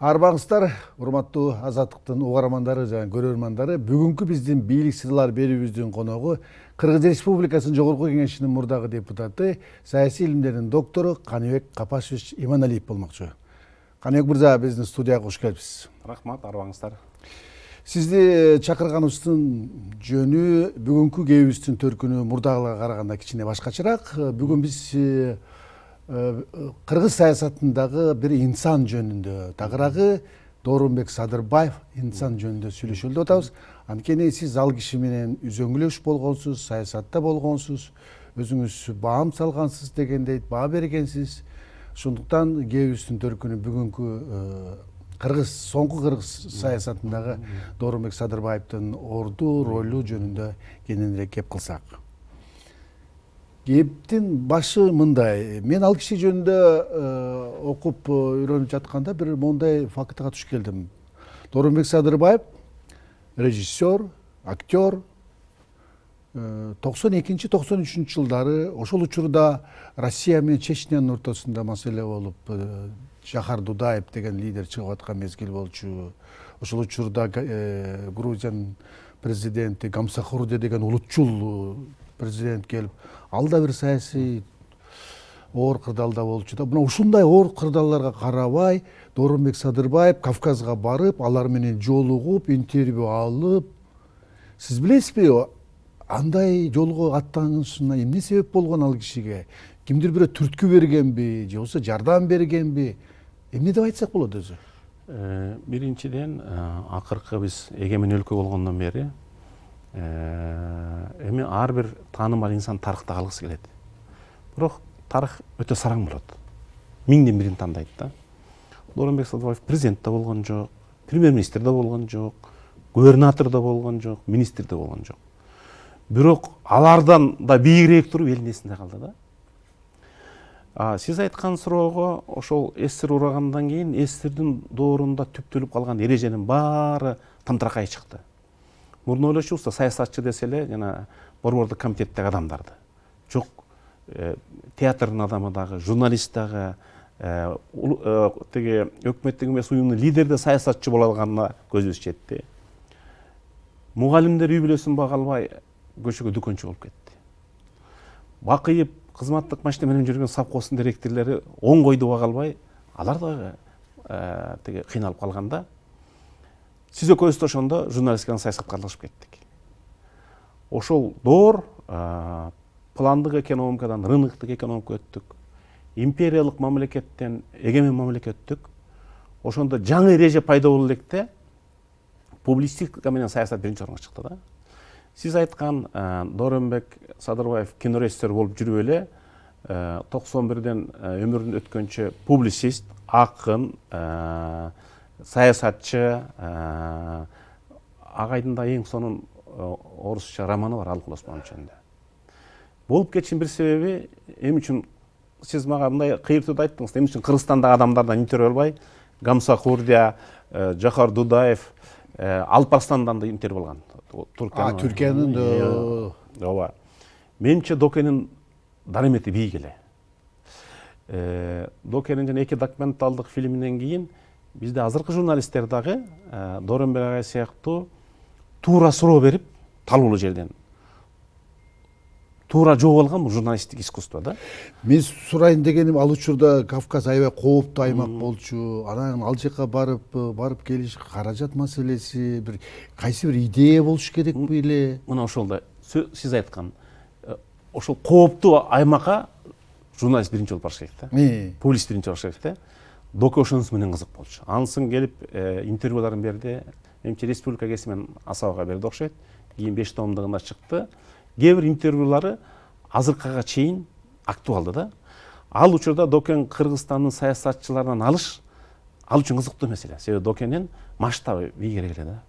Арбаңыздар, урматтуу Азаттыктын угармандары жана көрөрмандары, бүгүнкү биздин бийлик сырлар берүүбүздүн коногу Кыргыз Республикасынын Жогорку Кеңешинин мурдагы депутаты, саясий илимдердин доктору Каныбек Капашевич Иманалиев болмокчу. Каныбек мырза, биздин студияга кош келипсиз. Рахмат, арбаңыздар. Сизди чакырганыбыздын жөнү бүгүнкү кебибиздин төркүнү мурдагыларга караганда кичине башкачараак. Бүгүн биз Кыргыз саясатындагы бир инсан жөнүндө, тагыраагы Доорунбек Садырбаев инсан жөнүндө сүйлөшөлү деп атабыз. Анткени сиз ал киши менен үзөңгүлөш болгонсуз, саясатта болгонсуз, өзүңүз баам салгансыз дегендей баа бергенсиз. Ошондуктан кебибиздин төркүнү бүгүнкү соңку кыргыз саясатындагы Доорунбек Садырбаевдин орду, ролу жөнүндө кененирээк кеп кылсак. Кептин башы мындай. Мен ал киши жөнүндө окуп үйрөнүп жатканда бир мондай фактыга туш келдим. Доорунбек Садырбаев режиссер, актер. 92-93 жылдары ошол учурда Россия менен Чечнянын ортосунда маселе болуп, Жахар Дудаев деген лидер чыгып аткан мезгил болчу. Ошол учурда Грузиянын президенти Гамсахурди деген улутчул президент келип, ал да бир саясий оор кырдаалда болчу да. Мына ушундай оор кырдаалдарга карабай, Доорунбек Садырбаев Кавказга барып, алар менен жолугуп, интервью алып, сиз билесизби, андай жолго аттанышына эмне себеп болгон ал кишиге? Кимдир бирөө түрткү бергенби, же болбосо жардам бергенби? Эмне деп айтсак болот өзү? Биринчиден, акыркы биз эгемен өлкө болгондон бери эми ар бир таанымал инсан тарыхта калгысы келет. Бирок тарых өтө сараң болот. Миңден бирин тандайт да. Доорунбек Садырбаев президент да болгон жок, премьер-министр да болгон жок, губернатор да болгон жок, министр да болгон жок. Бирок алардан да бийигирээк туруп элдин эсинде калды да. Сиз айткан суроого, ошол СССР урагандан кийин СССРдин доорунда түптөлүп калган эреженин баары тымтыракай чыкты. Мурун ойлошубузда саясатчы десе эле жана борбордук комитеттеги адамдарды. Жок, театрдын адамы дагы, журналист дагы, теге өкмөттүк эмес уюмдун лидери да саясатчы боло алганына көзүбүз жетти. Мугалимдер үй бүлөсүн бага албай көчөгө дүкөнчү болуп кетти. Бакыйып кызматтык машина менен жүргөн совхоздун директорлори оң койду бага албай, алар дагы теге кыйналып калганда, сиз экөөбүз да ошондо журналистикадан саясатка аралашып кеттик. Ошол доор пландык экономикадан рыноктук экономикага өттүк. Империялык мамлекеттен эгемен мамлекетке өттүк. Ошондо жаңы эреже пайда боло электе публицистика менен саясат биринчи орунга чыкты да. Сиз айткан Доорунбек Садырбаев кинорежиссер болуп жүрүп эле 91ден өмүрүн өткөнчө публицист, акын, саясатчы, агайдында эң сонун орусча романы бар Алык Оспанов жөнүндө. Болуп кетишин бир себеби эмне үчүн сиз мага мындай кыйыртууд айттыңыз, эмне үчүн Кыргызстандағы адамдардан интервью албай, Гамсахурдия, Жахар Дудаев, Алпарстандан да интервью алган. Түркиянын ооба. Менимче Докенин дарымети бийик эле. Докенин жана эки документалдык фильминен кийин бизде азыркы журналисттер дагы Доорунбек агай сыяктуу туура суроо берип, талуулуу жерден туура жооп алган бул журналисттик искусство да. Мен сурайын дегеним, ал учурда Кавказ аябай кооптуу аймак болчу. Анан ал жака барып келиш, каражат маселеси, бир кайсы бир идея болуш керекпи эле? Мына ошолда сиз айткан ошол кооптуу аймакка журналист биринчи болуп барыш керек да. Публицист биринчи болуш керек да. Доке ошонусу менен кызык болчу. Ансын келип интервьюларын берди. Менимче республика кесимен асабага берди окшойт. Кийин 5 томдугунда чыкты. Кээ бир интервьюлары азыркыга чейин актуалды да. Ал учурда Докен Кыргызстандын саясатчыларынан алыш ал үчүн кызыктуу маселе. Себеби Докенин масштабы бийигирээк эле да.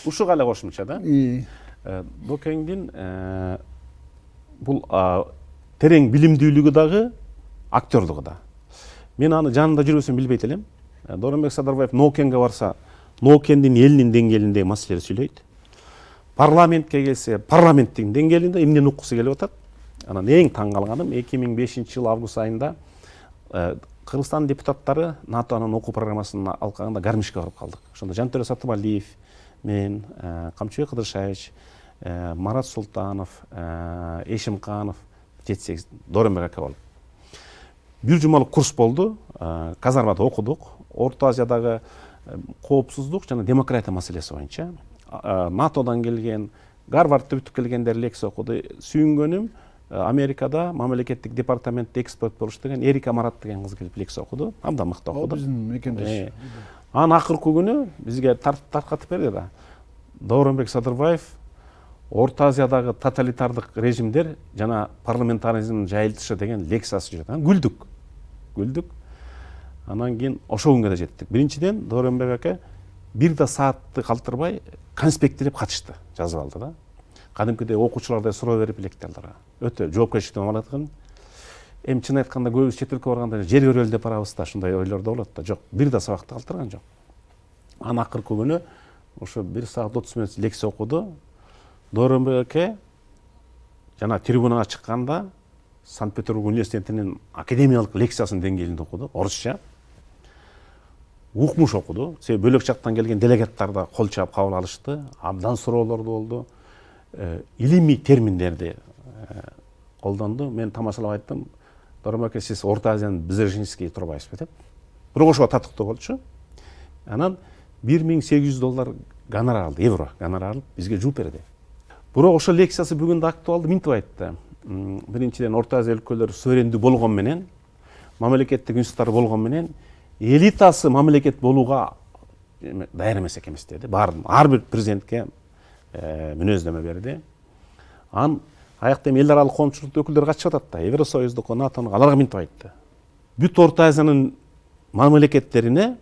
Ушуга эле кошумча да. Докендин бул терең билимдүүлүгү дагы, актерлугу да. Мен аны жанында жүрбөсөм билбейт элем. Доорунбек Садырбаев Ноокенге барса, Ноокендин элинин деңгээлиндеги маселелерди сүйлөйт. Парламентке келсе, парламенттин деңгээлинде эмнени уккусу келип атат. Анан эң таң калганым 2005 жыл август айында Кыргызстан депутаттары НАТОнун окуу программасын алкаганда гармишке барып калдык. Ошондо Жантөре Сатыбалиев, мен, Камчыбек Кыдыршевич, Марат Султанов, Эшимканов жетсек, Дооронбек ака болуп. Бир жумалык курс болду. Казармада окудук. Орто Азиядагы коопсуздук жана демократия маселеси боюнча. НАТОдан келген, Гарвардты бүтүп келгендер лекция окуду. Сүйүнгөнүм Америкада мамлекеттик департаментте эксперт болуш деген Эрика Марат деген кыз келип лекция окуду. Абдан мыкты окуду. Биздин мекендеш. Анын акыркы күнү бизге таркатып берди да. Дооронбек Садырбаев Орто Азиядагы тоталитардык режимдер жана парламентаризмдин жайылтышы деген лекциясы жүрөт. Күлдүк. Анан кийин ошол күнгө да жеттик. Биринчиден Дооронбек ака бир да саатты калтырбай конспекттелеп катышты, жазып алды да. Кадимкидей окуучулардай суроо берип лекцияларга. Өтө жоопкерчиликтүү мамиле кылган. Эми чын айтканда көбүбүз чет өлкөгө барганда жер көрөлү деп барабыз да, ушундай ойлордо болот да. Жок, бир да сабакты калтырган жок. Анын акыркы күнү ошо 1 саат 30 мүнөт лекция окуду. Дооронбек ака жана трибунага чыкканда Санкт-Петербург университетинин академиялык лекциясынын деңгээлинде окуду, орусча. Укмуш окуду. Себеби бөлөк жактан келген делегаттар да кол чаап кабыл алышты. Абдан суроолор болду. Илимий терминдерди колдонду. Мен тамашалап айттым, Дооронбек ака, сиз Орто Азиянын Бзержинский турбайсызбы деп. Бирок ошого татыктуу болчу. Анан $1800 гонорар алды, евро гонорар алып бизге жооп берди. Бирок ошол лекциясы бүгүн да актуалдуу, минтип айтты. Биринчиден Орто Азия өлкөлөрү суверендүү болгон менен, мамлекеттик институттар болгон менен, элитасы мамлекет болууга даяр эмес экенбиз деди. Ар бир президентке мүнөздөмө берди. Аякта эми эл аралык коомчулуктун өкүлдөрү катышып атат да. Евросоюздук, НАТОнун аларга минтип айтты. Бүт Орто Азиянын мамлекеттерине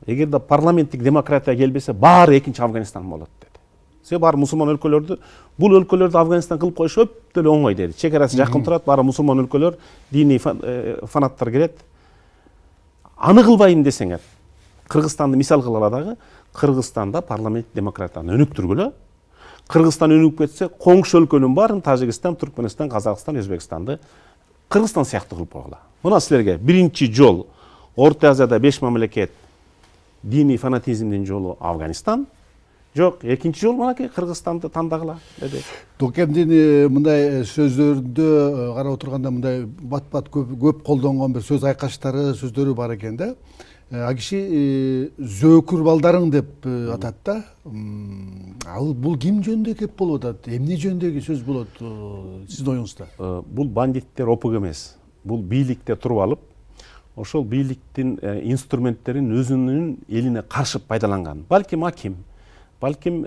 эгерде парламенттик демократия келбесе, баары экинчи Афганистан болот деди. Себеби баары мусулман өлкөлөрдү, бул өлкөлөрдү Афганистан кылып коюш өптө эле оңой деди. Чекарасы жакын турат, баары мусулман өлкөлөр, диний фанаттар келет. Аны кылбайм десеңер, Кыргызстанды мисал кыла дагы, Кыргызстанда парламент демократияны өнүктүргүлө. Кыргызстан өнүгүп кетсе, коңшу өлкөнүн баарын Тажикстан, Түркмөнстан, Казакстан, Өзбекстанды Кыргызстан сыяктуу кылып койгула. Мына силерге биринчи жол Орто Азияда 5 мамлекет диний фанатизмдин жолу Афганистан. Жок, экинчи жол мынакей Кыргызстанды тандагыла деди. Докемдин мындай сөздөрүндө карап отурганда мындай бат-бат көп колдонгон бир сөз айкаштары, сөздөрү бар экен да. А киши зөөкүр балдарың деп атат да. Ал бул ким жөнүндө кеп болуп атат? Эмне жөнүндөгү сөз болот сиздин оюңузда? Бул бандиттер опук эмес. Бул бийликте туруп алып, ошол бийликтин инструменттерин өзүнүн элине каршы пайдаланган. Балким аким, балким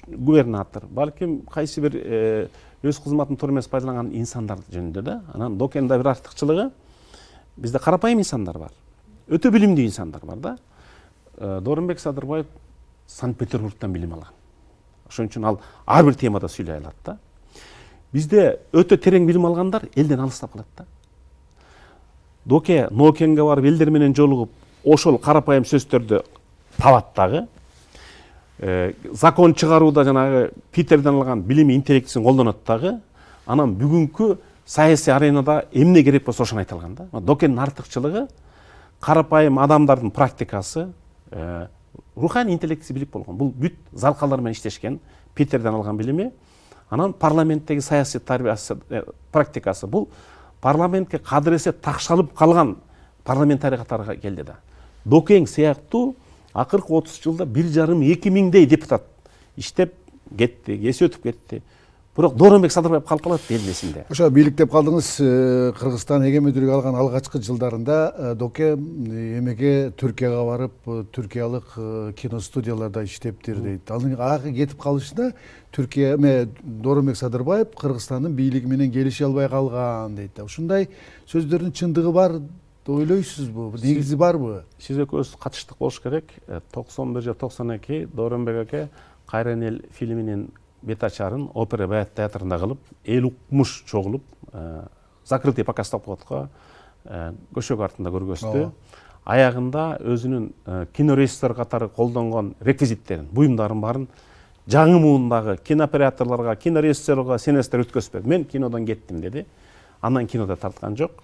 губернатор, балким кайсы бир өз кызматын туура эмес пайдаланган инсандар жөнүндө да. Анан Докенда бир артыкчылыгы, бизде карапайым инсандар бар. Өтө билимдүү инсандар бар да. Дооронбек Садырбаев Санкт-Петербургтан билим алган. Ошон үчүн ал ар бир темада сүйлөй алат да. Бизде өтө терең билим алгандар элден алыстап калат да. Доке Нокенге барып элдер менен жолугуп, ошол карапайым сөздөрдү табат дагы. Закон чыгарууда жанагы Питерден алган билими интеллектисин колдонот дагы. Анан бүгүнкү саясий аренада эмне керек болсо ошону айта алган да. Докенин артыкчылыгы карапайым адамдардын практикасы, руханий интеллектиси билип болгон. Бул бүт залкалар менен иштешкен, Питерден алган билими. Анан парламенттеги саясий тарбиясы, практикасы. Бул парламентке кадыресе такшалып калган парламентарий катарга келди да. Докең сыяктуу акыркы 30 жылда 1,5-2 миңдей депутат иштеп кетти, эси өтүп кетти. Бирок Дооронбек Садырбаев калып калат эл эсинде. Ошо бийлик деп калдыңыз. Кыргызстан эгемендүүлүк алган алгачкы жылдарында Доке эмеге Түркияга барып, түркиялык киностудияларда иштептир дейт. Анын ага кетип калышында Түркия Дооронбек Садырбаев Кыргызстандын бийлиги менен келише албай калган дейт. Ушундай сөздөрдүн чындыгы бар деп ойлойсузбу? Негизи барбы? Сиз экөөбүз катыштык болуш керек. 91 же 92 Дооронбек ака Кайран эл фильминин бет ачарын опера Баят театрында кылып, эл укмуш чогулуп, закрытый показ Топкотко көшөк артында көргөздү. Аягында өзүнүн кинорежиссер катары колдонгон реквизиттерин, буюмдарын барын жаңы муундагы кинооператорлорго, кинорежиссерго сценаристтер өткөзүп берди. Мен кинодон кеттим деди. Андан кинода тарткан жок.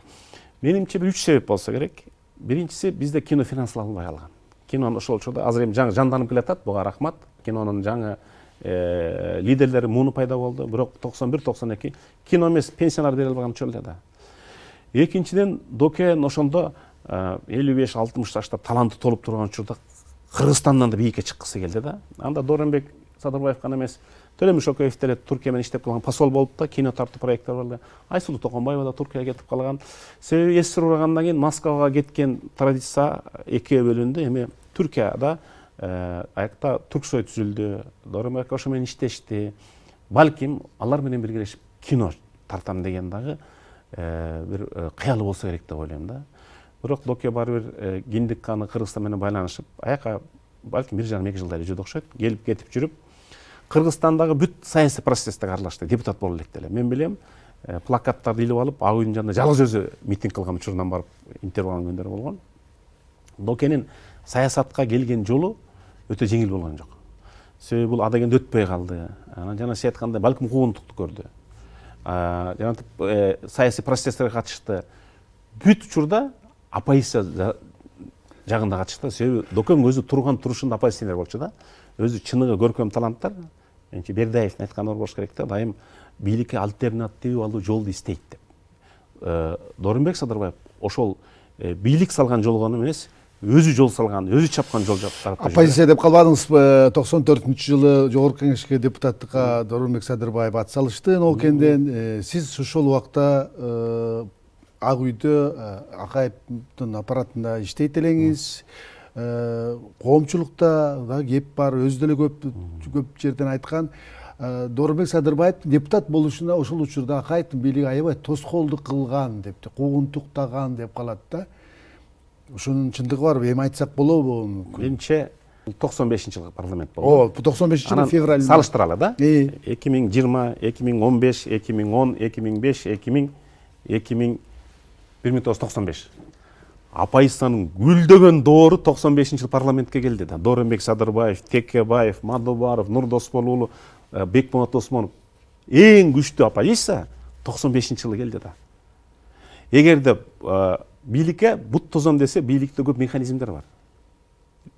Менимче бир 3 себеп болсо керек. Биринчиси бизде кино финансланбай калган. Кинонун ошол учурда азыр эми жаңы жанданып келатат, буга рахмат. Кинонун жаңы лидерлери муну пайда болду. Бирок 91-92 кино эмес, пенсиялар бере албаган учур эле да. Экинчиден Докен ошондо 55-60 жашта таланты толуп турган учурда Кыргызстандан да бийикке чыккысы келди да. Анда Дооронбек Садырбаев гана эмес, Төлөм Шокоев деле Туркия менен иштеп калган посол болуп да, кино тартуу проекттер бар. Айсулуу Токонбаева да Туркияга кетип калган. Себеби СССР урагандан кийин Москвага кеткен традиция экиге бөлүндү. Эми Түркияда аякта Турксой түзүлдү. Дооронбек ошо менен иштешти. Балким алар менен биргелешип кино тартам деген дагы бир кыялы болсо керек деп ойлойм да. Бирок Доке баары бир киндик каны Кыргызстан менен байланышып, аяка балким 1,5-2 жылдай жүрдү окшойт. Келип кетип жүрүп, Кыргызстандагы бүт саясий процессте аралашты, депутат боло элек деле. Мен билем, плакаттарды илип алып, Ак үйдүн жанында жалгыз өзү митинг кылган учурунан барып интервью алган күндөр болгон. Докенин саясатка келген жолу өтө жеңил болгон жок. Себеби бул адегенде өтпөй калды. Анан жана сиз айткандай балким куугунтукту көрдү. Жана саясий процесстерге катышты. Бүт учурда оппозиция жагында катышты. Себеби Докен өзү турган турушунда оппозиционер болчу да. Өзү чыныгы көркөм таланттар, менимче Бердаевдин айтканы болуш керек да, дайым бийликке альтернатива алуу жолду издейт деп. Дооронбек Садырбаев ошол бийлик салган жол гана эмес, өзү жол салган, өзү чапкан жол тарапта жүрдү. Оппозиция деп калбадыңызбы? 94-жылы Жогорку Кеңешке депутаттыкка Дооронбек Садырбаев ат салышты. Нокенден сиз ошол убакта Ак үйдө Акаевдин аппаратында иштейт элеңиз. Коомчулукта да кеп бар, өзү деле көп жерден айткан. Дооронбек Садырбаев депутат болушуна ошол учурда Акаевдин бийлиги аябай тоскоолдук кылган деп, куугунтуктаган деп калат да. Ошонун чындыгы барбы? Эми айтсак болобу? Менимче 95-жылы парламент болду. 95-жылы февраль. Салыштыралы да. 2020, 2015, 2010, 2005, 2000, 1995. Оппозициянын гүлдөгөн доору 95-жылы парламентке келди да. Дооронбек Садырбаев, Текебаев, Мадубаров, Нур Досбол уулу, Бекболот Осмонов. Эң күчтүү оппозиция 95-жылы келди да. Эгерде бийликке бут тозом десе, бийликте көп механизмдер бар.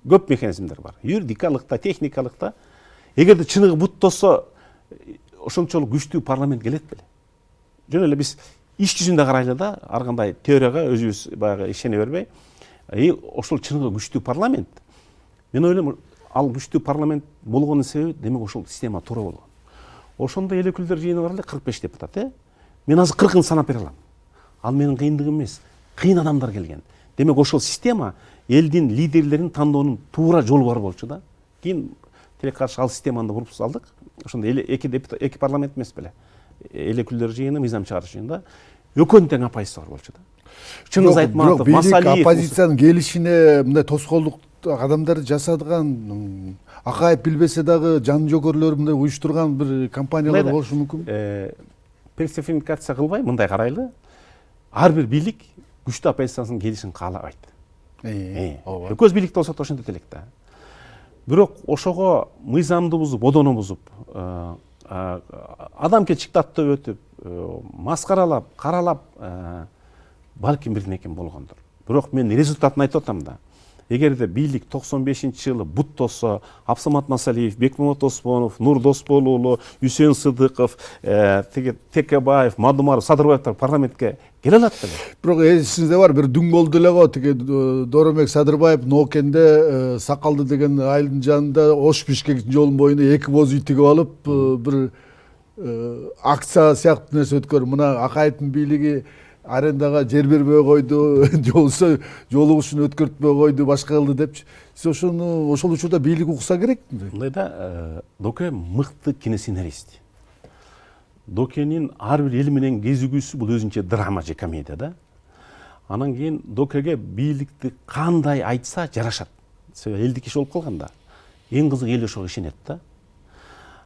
Көп механизмдер бар. Юридикалыкта, техникалыкта. Эгерде чыныгы бут тосо, ошончолук күчтүү парламент келет беле? Жөн эле биз иш жүзүндө карайлы да, ар кандай теорияга өзүбүз баягы ишене бербей, ошол чыныгы күчтүү парламент. Мен ойлойм, ал күчтүү парламент болгонун себеби демек ошол система туура болгон. Ошондо эл өкүлдөр жыйыны бар эле 45 депутат, Мен азыр 40-ын санап бере алам. Ал менин кыйындыгым эмес, кыйын адамдар келген. Демек ошол система элдин лидерлерин тандоонун туура жолу бар болчу да. Кийин тилекке каршы ал системаны куруп салдык. Ошондо эки парламент эмес беле. Эл өкүлдөр жыйыны, мыйзам чыгарыш жыйынында өкөн тең оппозиция бар болчу да. Чыңгыз Айтматов, Масалиев, оппозициянын келишине мындай тоскоолдук адамдар жасадыган, Акаев билбесе дагы жан жөгөрлөр мындай уюштурган бир компаниялар болушу мүмкүн. Персонификация кылбай мындай карайлы. Ар бир бийлик күчтүү оппозициянын келишин каалабайт. Өкөз бийликте болсо ошентет элек да. Бирок ошого мыйзамды бузуп, одону бузуп, адам кетчиктаттып өтүп, маскаралап, каралап, балким бирден болгондур. Бирок мен результатын айтып атам да. Эгерде бийлик 95-жылы бут тосо, Абсамат Масалиев, Бекболот Осмонов, Нур Досбол уулу, Үсен Сыдыков, Текебаев, Мадумаров, Садырбаевтар парламентке келе алат беле? Бирок эсиңизде бар, бир дүң болду эле го, тиги Дооронбек Садырбаев Нокенде Сакалды деген айылдын жанында Ош Бишкек жолунун боюна эки боз үй тигип алып, бир акция сыяктуу нерсе өткөрүп, мына Акаевдин бийлиги арендага жер бербей койду, жолсо жолугушун өткөртпөй койду, башка кылды депчи. Сиз ошол учурда бийлик укса керек. Мындай да, Доке мыкты киносценарист. Докенин ар бир эл менен кезигүүсү бул өзүнчө драма же комедия да. Анан кийин Докеге бийликти кандай айтса жарашат. Себеби элдик иш болуп калган да. Эң кызыгы эл ошого ишенет да.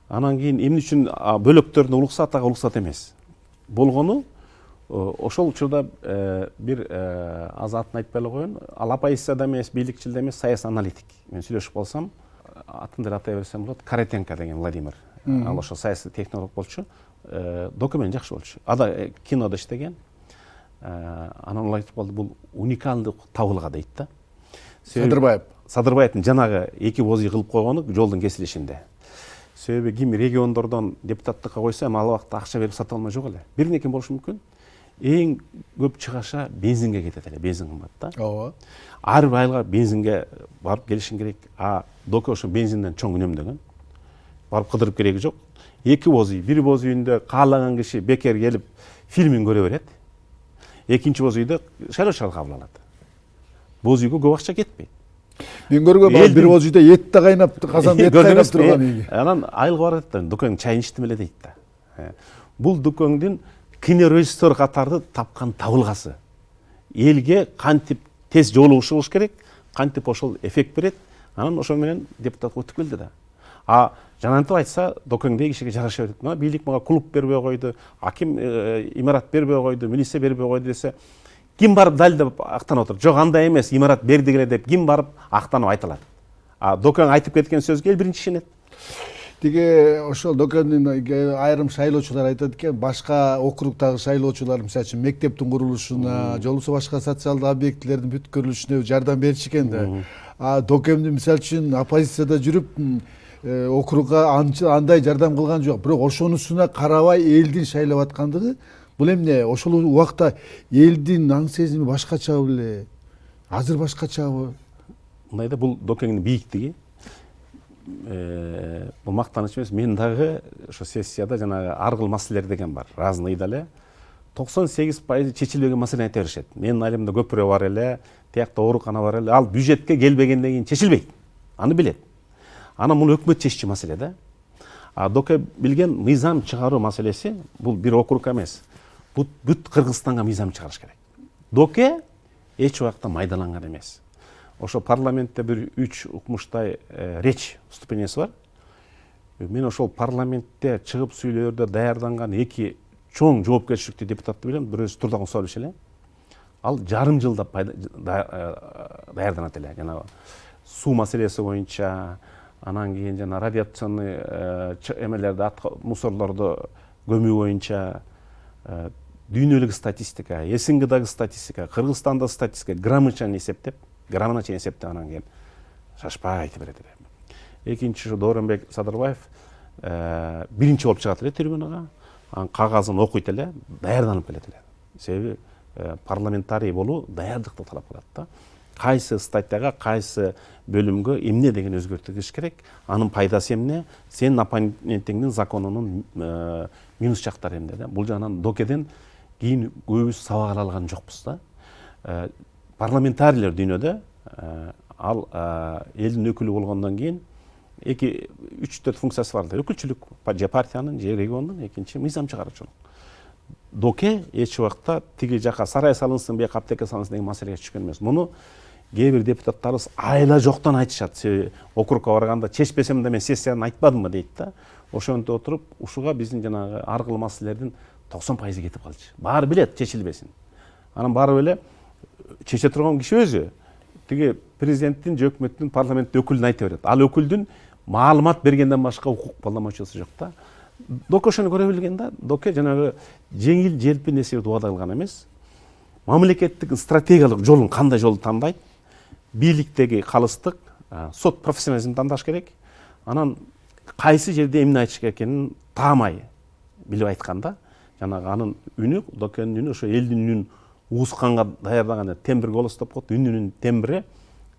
Анан кийин эмне үчүн бөлөктөрүнө улуксат, ага улуксат эмес болгону ошол учурда бир аз атын айтпай эле коеюн, ал оппозицияда эмес, бийликчилде эмес, саясий аналитик. Мен сүйлөшүп калсам, атын деле атай берсем болот, Каретенко деген Владимир. Ал ошо саясий технолог болчу. Доке менен жакшы болчу. Ада кинодо иштеген. Анан ол айтып калды, бул уникалдык табылга дейт да. Садырбаевдин жанагы эки бозүй кылып койгону жолдун кесилишинде. Себеби ким региондордон депутаттыкка койсо, ал убакта акча берип сата алмай жок эле. Бир неке болушу мүмкүн. Эң көп чыгаша бензинге кетет эле, бензин кымбат да. Ооба. Ар бир айга бензинге барып келишиң керек. Доке ошо бензинден чоң үнөмдөгөн. Барып кыдырып кереги жок. Эки бозүй, бир бозүйүндө каалаган киши бекер келип фильмин көрө берет. Экинчи бозүйдө шайлоочулар кабыл алат. Бозүйгө көп акча кетпейт. Мен көргөм, бир бозүйдө эт да кайнап, казанда эт кайнап турган. Анан айылга барат да, дукең чайын иштим эле дейт да. Бул дукеңдин кинорежиссер катары тапкан табылгасы. Элге кантип тез жолугушу болуш керек, кантип ошол эффект берет. Анан ошо менен депутат өтүп келди да. Жанантип айтса, докеңдеги кишиге жараша берет. Мына бийлик мага клуб бербей койду, аким имарат бербей койду, милиция бербей койду десе, ким барып далилдеп актанып отур? Жок, андай эмес, имарат берди эле деп ким барып актанып айтылат? Докең айтып кеткен сөзгө эл биринчи ишенет. Тиги ошол докемдин айрым шайлоочулар айтат экен, башка округдагы шайлоочулар мисалы үчүн мектептин курулушуна, же болбосо башка социалдык объектилердин бүткөрүлүшүнө жардам берчү экен да. Докемдин мисалы үчүн оппозицияда жүрүп округга андай жардам кылган жок. Бирок ошонусуна карабай элдин шайлап аткандыгы, бул эмне? Ошол убакта элдин аң сезими башкачабы беле? Азыр башкачабы? Мындай да, бул докеңдин бийиктиги. Бул мактаныч эмес, мен дагы ошо сессияда жанагы ар кыл маселелер деген бар. Разный эле 98% чечилбеген маселени айта беришет. Менин айылымда көпүрө бар эле, тиякта оорукана бар эле. Ал бюджетке келбегенден кийин чечилбейт. Аны билет. Анан муну өкмөт чеччү маселе да. Доке билген мыйзам чыгаруу маселеси, бул бир округ эмес. Бүт Кыргызстанга мыйзам чыгарыш керек. Доке эч убакта майдаланган эмес. Ошо парламентте бир 3 укмуштай речь выступлениясы бар. Мен ошол парламентте чыгып сүйлөөрдө даярданган эки чоң жоопкерчиликтүү депутатты билем. Бирөөсү Турдак Мусабалович эле. Ал жарым жылда даярданат эле. Жана суу маселеси боюнча, анан кийин жана радиационный эмелерди, мусорлорду көмүү боюнча дүйнөлүк статистика, СНГдагы статистика, Кыргызстандагы статистика граммына чейин эсептеп, анан кийин шашпай айтып берет эле. Экинчи Дооронбек Садырбаев биринчи болуп чыгат эле трибунага, анан кагазын окуйт эле, даярданып келет эле. Себеби парламентарий болуу даярдыкты талап кылат да. Кайсы статьяга, кайсы бөлүмгө эмне деген өзгөртүш керек, анын пайдасы эмне, сенин оппонентиңдин законунун минус жактары эмне да. Бул жагынан докеден кийин көбүбүз сабак ала алган жокпуз да. Парламентарийлер дүйнөдө ал элдин өкүлү болгондон кийин 3-4 функциясы бар да. Өкүлчүлүк, же партиянын, же региондун, экинчи мыйзам чыгаруучулук. Доке эч убакта тиги жака сарай салынсын, бияка аптека салынсын деген маселеге түшкөн эмес. Муну кээ бир депутаттарыбыз айла жоктон айтышат. Себеби округка барганда чечпесем да мен сессияны айтпадымбы дейт да. Ошентип отуруп, ушуга биздин жанагы ар кыл маселелердин 90% кетип калчу. Баары билет чечилбесин. Анан барып эле чече турган киши өзү тиги президенттин, же өкмөттүн, парламенттин өкүлүн айта берет. Ал өкүлдүн маалымат бергенден башка укук колдонуучусу жок да. Доке ошону көрө билген да. Доке жанагы жеңил желпи нерседи убада кылган эмес. Мамлекеттик стратегиялык жолун кандай жолду тандайт? Бийликтеги калыстык, сот профессионализм тандаш керек. Анан кайсы жерде эмне айтыш керек экенин таамай билип айтканда, жанагы анын үнү, докенин үнү ошо элдин үнүн уусканга даярдаган тембир голос деп коет, үнүнүн тембири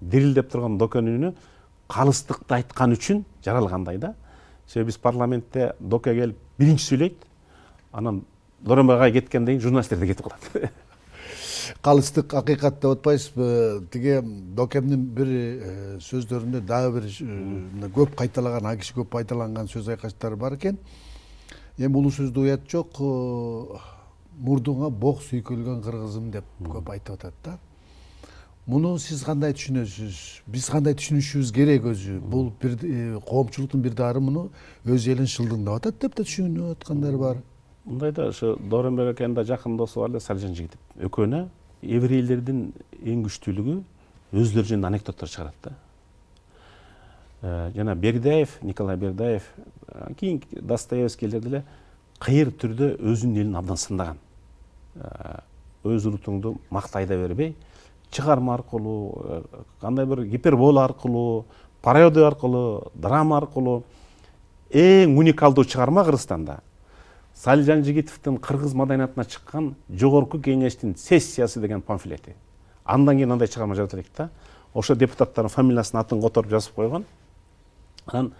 дирилдеп турган докенин үнү калыстыкты айткан үчүн жаралгандай да. Себеби биз парламентте доке келип биринчи сүйлөйт, анан Дооронбек агай кеткенден кийин журналисттер да кетип калат. Калыстык акыйкат деп атпайсызбы? Тиги докемдин бир сөздөрүндө дагы бир көп кайталаган, а киши көп кайталанган сөз айкаштары бар экен. Эми бул сөздү уят жок, мурдуңа бок сүйкөлгөн кыргызым деп көп айтып атат да. Муну сиз кандай түшүнөсүз? Биз кандай түшүнүшүбүз керек өзү? Бул бир коомчулуктун бир дары муну өз элин шылдыңдап атат деп да түшүнүп аткандар бар. Мындай да, ошо Дооронбек акенин да жакын досу бар эле, Саржан Жигитов. Экөөнө еврейлердин эң күчтүүлүгү өздөрү жөнүндө анекдоттор чыгарат да. Жана Бердаев, Николай Бердаев, кийин Достоевскийлер деле кыйыр түрдө өзүнүн элин абдан сындаган. өз урутуңду мактай да бербей, чыгарма аркылуу, кандай бир гипербола аркылуу, пародия аркылуу, драма аркылуу эң уникалдуу чыгарма Кыргызстанда Салижан Жигитовдун кыргыз маданиятына чыккан жогорку кеңештин сессиясы деген памфлети. Андан кийин андай чыгарма жарата элек да. Ошо депутаттардын фамилиясын атын которуп жазып койгон. Анан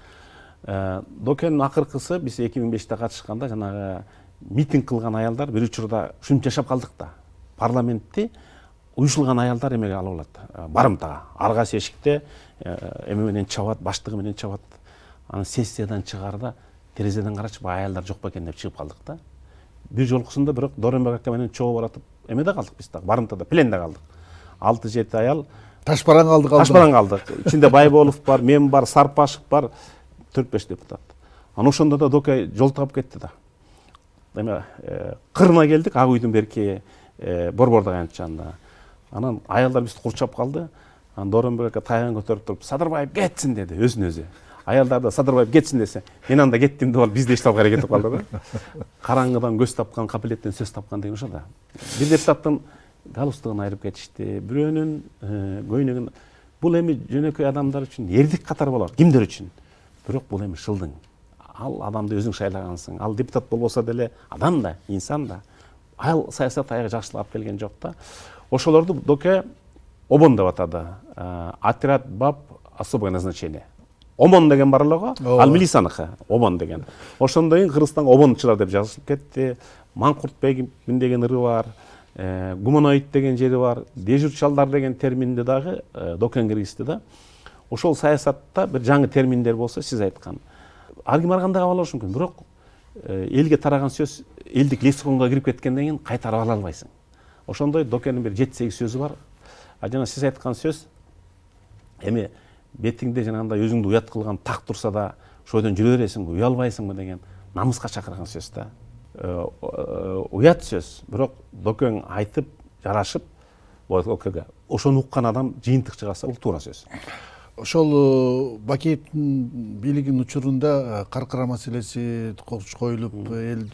Докенин акыркысы биз 2005-те катышканда жанагы митинг кылган аялдар бир учурда ушинтип жашап калдык да. Парламентти уюшулган аялдар эмеге алып алат. Барымтага. Аргасы эшикте эме менен чабат, баштыгы менен чабат. Анан сессиядан чыгарда терезеден карачып аялдар жок бекен деп чыгып калдык да. Бир жолкусунда бирок Доронбек ака менен чогуу баратып эмеде калдык биз дагы, барымтада, пленде калдык. 6-7 аял Ташбаран калдык. Ташбаран калдык. Ичинде Байболов бар, мен бар, Сарпашев бар, 4-5 депутат. Анан ошондо да Докей жол таап кетти да. Эме кырына келдик, Ак үйдүн берки борбордук аянтчанында. Анан аялдар бизди курчап калды. Анан Доронбек ака тайган көтөрүп туруп, Садырбаев кетсин деди өзүн өзү. Аялдар да Садырбаев кетсин десе, мен анда кеттим деп алып бизди эчтеп аракет этип калды да. Караңгыдан көз тапкан, капилеттен сөз тапкан деген ошо да. Бир депутаттын галстугун айырып кетишти, бирөөнүн көйнөгүн. Бул эми жөнөкөй адамдар үчүн эрдик катар болот, кимдер үчүн. Бирок бул эми шылдың. Ал адамды өзүң шайлагансың. Ал депутат болбосо деле адам да, инсан да. Ал саясат аягы жакшылап келген жок да. Ошолорду Доке ОМОН деп атады. Отряд баб особое назначение. ОМОН деген бар эле го, ал милицияныкы, ОМОН деген. Ошондон кийин Кыргызстанга ОМОНчулар деп жазылып кетти. Маңкуртбегин деген ыры бар, гуманоид деген жери бар, дежурчалдар деген терминди дагы Докен киргизди да. Ошол саясатта бир жаңы терминдер болсо, сиз айткан. Ар ким аргандай кабыл алышы мүмкүн, бирок элге тараган сөз элдик лексиконго кирип кеткенден кийин кайтарып ала албайсың. Ошондой Докенин бир 7-8 сөзү бар. Жана сиз айткан сөз эми бетиңде жанагындай өзүңдү уят кылган так турса да ошойдон жүрө бересиңби, уялбайсыңбы деген намыска чакырган сөз да. Уят сөз, бирок Докен айтып, жарашып, Океге ошону уккан адам жыйынтык чыгарса бул туура сөз. Ошол Бакиевдин бийлигинин учурунда каркыра маселеси коюлуп, эл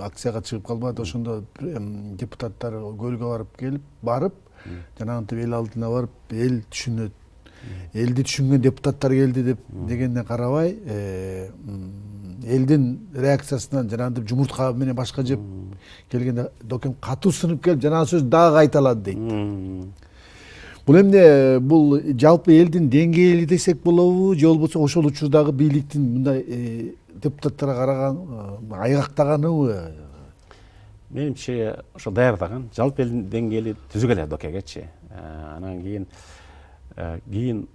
акцияга чыгып калбады. Ошондо депутаттар көлгө барып, жанагынтип эл алдына барып, эл түшүнөт. Элди түшүнгөн депутаттар келди деп дегенден карабай, элдин реакциясынан жанагынтип жумуртка менен башка жеп келгенде Докен катуу сынып келип, жанагы сөз дагы кайталады дейт. Бул эмне, бул жалпы элдин деңгээли десек болобу, же болбосо ошол учурдагы бийликтин мындай депутаттарга караган айгактаганыбы? Менимче ошо даярдаган, жалпы элдин деңгээли түзүк эле Докегечи. Анан кийин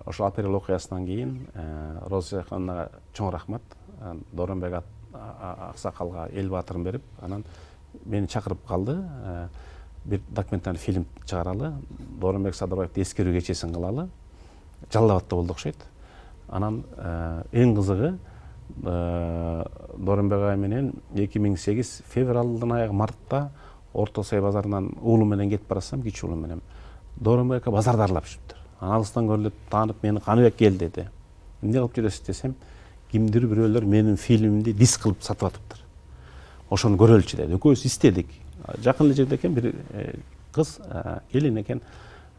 ошо Апрель окуясынан кийин Роза ханымга чоң рахмат. Доронбек аксакалга эл баатырын берип, анан мени чакырып калды. Бир документальный фильм чыгаралы, Доронбек Садырбаевди эскерүү кечесин кылалы. Жалал Абадта болду окшойт. Анан эң кызыгы Доронбек ай менен 2008 февралдын аягы мартта Орто Сай базарынан уулум менен кетип барасам, кичи уулум менен. Доронбек ака базарды аралап жүрүптүр. Анан алыстан көрүлүп, таанып мени Каныбек кел деди. Эмне кылып жүрөсүз десем, кимдир бирөөлөр менин фильмимди диск кылып сатып атыптыр. Ошону көрөлүчү деди. Экөөбүз издедик. Жакын эле жерде экен бир кыз келин экен.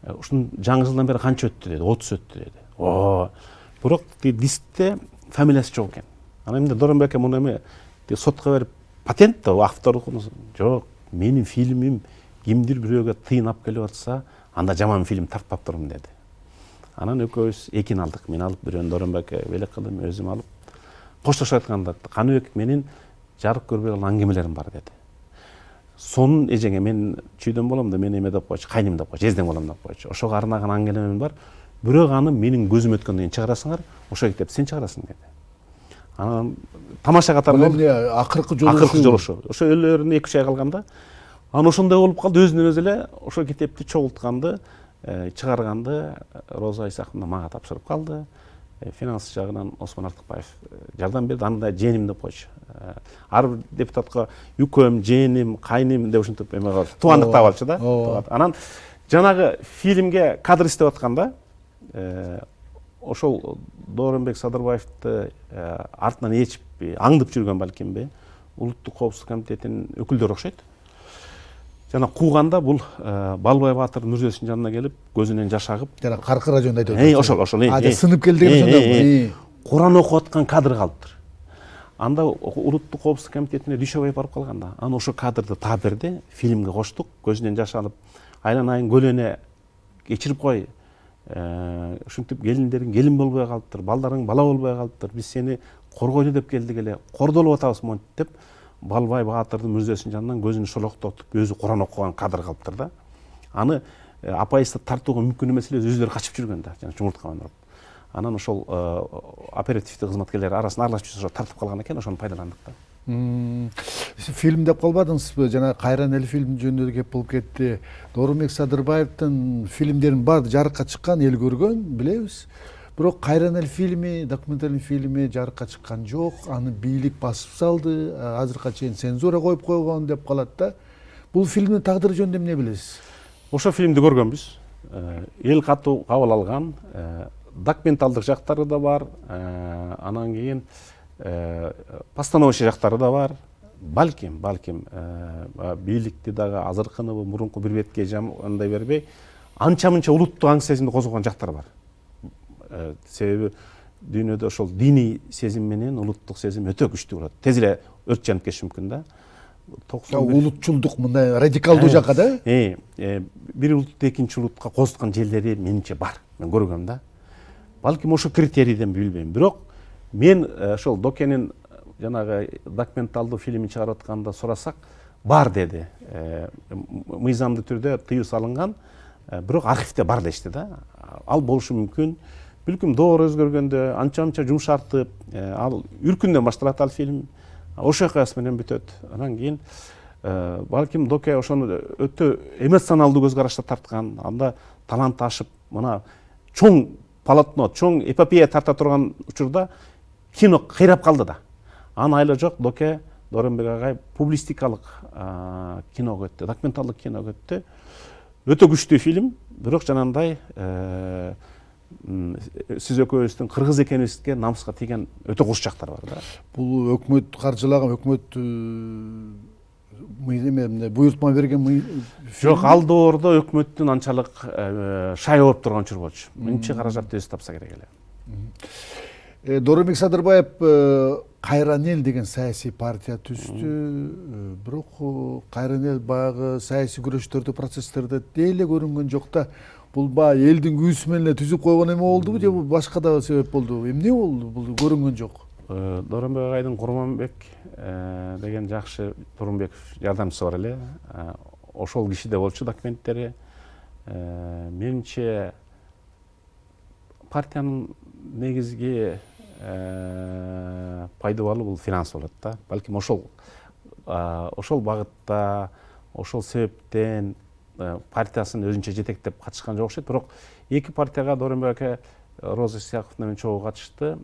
Ушун жаңы жылдан бери канча өттү деди. 30 өттү деди. Бирок дискте фамилиясы жок экен. Анан эмне Доронбек муну эме сотко берип патент да авторлук жок. Менин фильмим кимдир бирөөгө тыйын алып келип атса, анда жаман фильм тартпаптырмын деди. Анан экөөбүз экин алдык. Мен алып бирөөнү Доронбекке белек кылдым, өзүм алып. Коштошуп айтканда Каныбек менин жарык көрбөй калган аңгемелерим бар деди. Сонун эжеңе мен чүйдөн болом да, мен эме деп койчу, кайным деп койчу, эзден болом деп койчу. Ошого арнаган аңгемелерим бар. Бирок аны менин көзүм өткөндөн кийин чыгарасыңар, ошо китепти сен чыгарасың деди. Анан тамаша катары эмне акыркы жолушу. Ошо өлөрүнө 2-3 ай калганда, анан ошондой болуп калды, өзүнөн өзү эле ошо китепти чогултканды, чыгарганды Роза Исаковна мага тапшырып калды. Финанс жагынан Осмон Артыкбаев жардам берди, анда жээним деп койчу. Ар бир депутатка үкөм, жээним, кайным деп ушинтип эме кылып, тубандык таап алчу да. Анан жанагы фильмге кадр издеп атканда, ошол Доронбек Садырбаевди артынан ээрчип аңдып жүргөн балкимби, Улуттук коопсуздук комитетинин өкүлдөрү окшойт. жана кууганда бул Балбай баатырдын мүрзөсүнүн жанына келип көзүнөн жаш агып, жана каркыра жөнүндө айтып атат. ошол сынып келди деген ошондо. Куран окуп аткан кадр калыптыр. Анда улуттук коопсуздук комитетине Дүйшөбаев барып калганда, аны ошо кадрды таап берди, фильмге коштук, көзүнөн жаш алып, айланайын көлөне кечирип кой, ушинтип келиндериң келин болбой калыптыр, балдарың бала болбой калыптыр, биз сени коргойлу деп келдик эле, кордолуп атабыз монтип деп, Балбай баатырдын мүрзөсүнүн жанынан көзүн шолоктотуп, өзү Куран окуган кадр калыптыр да. Аны апайысты тартууга мүмкүн эмес эле, өздөрү качып жүргөн да, жана чумуртка менен уруп. Анан ошол оперативдик кызматкерлер арасында аралашып жүрүп тартып калган экен, ошону пайдаландык да. Фильм деп калбадыңызбы? Жана Кайран эл фильм жөнүндө кеп болуп кетти. Доромбек Садырбаевдин фильмдеринин баары жарыкка чыккан, эл көргөн, билебиз. Бирок Кайран эл фильми, документальный фильми жарыкка чыккан жок. Аны бийлик басып салды. Азыркыга чейин цензура коюп койгон деп калат да. Бул фильмдин тагдыры жөнүндө эмне билесиз? Ошо фильмди көргөнбүз. Эл катуу кабыл алган. Документалдык жактары да бар. Анан кийин постановочный жактары да бар. Балким бийликти дагы азыркыныбы, мурунку бир бетке андай бербей, анча-мынча улуттук аң сезимди козгогон жактары бар. Себеби дүйнөдө ошол диний сезим менен улуттук сезим өтө күчтүү болот. Тез эле өрт жанып кетиши мүмкүн да. Улутчулдук мындай радикалдуу жакка да? Бир улутту экинчи улутка козуткан жерлери менимче бар. Мен көргөм да. Балким ошо критерийден билбейм. Бирок мен ошол Докенин жанагы документалдуу фильмин чыгарып атканда сурасак, бар деди. Мыйзамдуу түрдө тыюу салынган, бирок архивде бар дешти да. Ал болушу мүмкүн. Бүлкүм доор өзгөргөндө, анча-мынча жумшартып, ал үркүндөн башталат ал фильм. Ошол окуясы менен бүтөт. Анан кийин балким Доке ошону өтө эмоционалдуу көз карашта тарткан, анда талант ашып, мына чоң полотно, чоң эпопея тарта турган учурда кино кыйрап калды да. Анын айла жок, Доке Доромбек агай публистикалык киного өттү, документалдык киного өттү. Өтө күчтүү фильм, бирок жанагындай сиз экөөбүздүн кыргыз экенибизге намыска тийген өтө курч жактар бар да. Бул өкмөт каржылаган, өкмөт буйртма берген жок, ал доордо өкмөттүн анчалык шай болуп турган учур болчу. Мынча каражатты өзү тапса керек эле. Доромбек Садырбаев Кайран эл деген саясий партия түздү. Бирок Кайран эл баягы саясий күрөштөрдө, процесстерде деле көрүнгөн жок да. Бул баягы элдин күүсү менен эле түзүп койгон эме болдубу же башка да себеп болдубу? Эмне болду? Бул көрүнгөн жок. Доромбек агайдын Курманбек деген жакшы Турунбеков жардамчысы бар эле. Ошол кишиде болчу документтери. Менимче партиянын негизги пайдабалы бул финанс болот да. Балким ошол багытта, ошол себептен партиясын өзүнчө жетектеп катышкан жок окшойт. Бирок эки партияга Доромбек ака Роза Исаков менен чогуу катышты.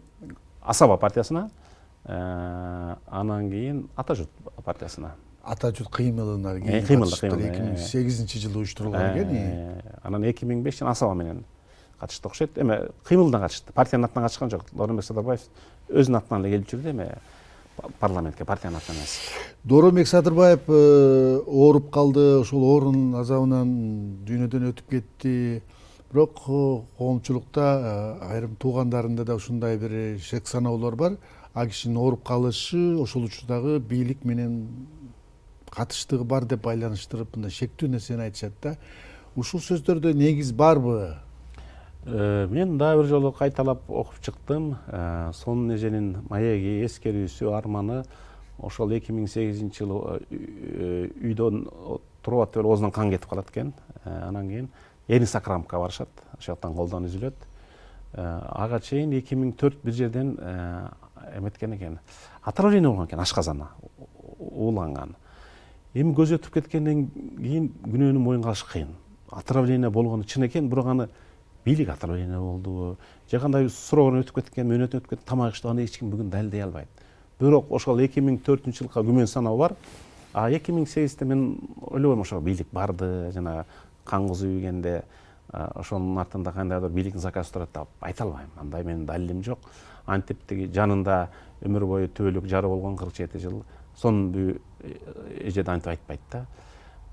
Асаба партиясына, анан кийин Ата журт партиясына. Ата журт кыймылына кийин 2008-жылы уюштурулган экен. Анан 2005 Асаба менен катышты окшойт. Эме кыймылдан катышты. Партиянын атынан катышкан жок. Доромбек Садырбаев өзүнүн атынан эле келип жүрдү, эме парламентке партиянын атынан эмес. Доромбек Садырбаев ооруп калды, ошол оорунун азабынан дүйнөдөн өтүп кетти. Бирок коомчулукта айрым туугандарында да ушундай бир шек саноолор бар. А кишинин ооруп калышы ошол учурдагы бийлик менен катыштыгы бар деп байланыштырып, мындай шектүү нерсени айтышат да. Ушул сөздөрдө негиз барбы? Мен дагы бир жолу кайталап окуп чыктым. Сонун эженин маеги, эскерүүсү, арманы ошол 2008-жылы үйдөн туруп атып эле оозунан кан кетип калат экен. Анан кийин Эни Сакрамка барышат, ошол жактан колдон үзүлөт. Ага чейин 2004 бир жерден эметкен экен. Отравление болгон экен, ашказана ууланган. Эми көз өтүп кеткенден кийин күнөөнү моюнга алыш кыйын. Отравление болгону чын экен, бирок аны бийлик отравление болдубу, же кандай суроодон өтүп кеткен, мөөнөтүн өтүп кеткен, тамак ичти, аны эч ким бүгүн далилдей албайт. Бирок ошол 2004-жылга күмөн саноо бар. А 2008-те мен ойлобойм ошо бийлик барды, жана кан кызуу ийгенде ошонун артында кандайдыр бийликтин заказы турат деп айта албайм. Андай менин далилим жок. Антип тиги жанында өмүр бою түбөлүк жары болгон 47 жыл сонун эже да антип айтпайт да.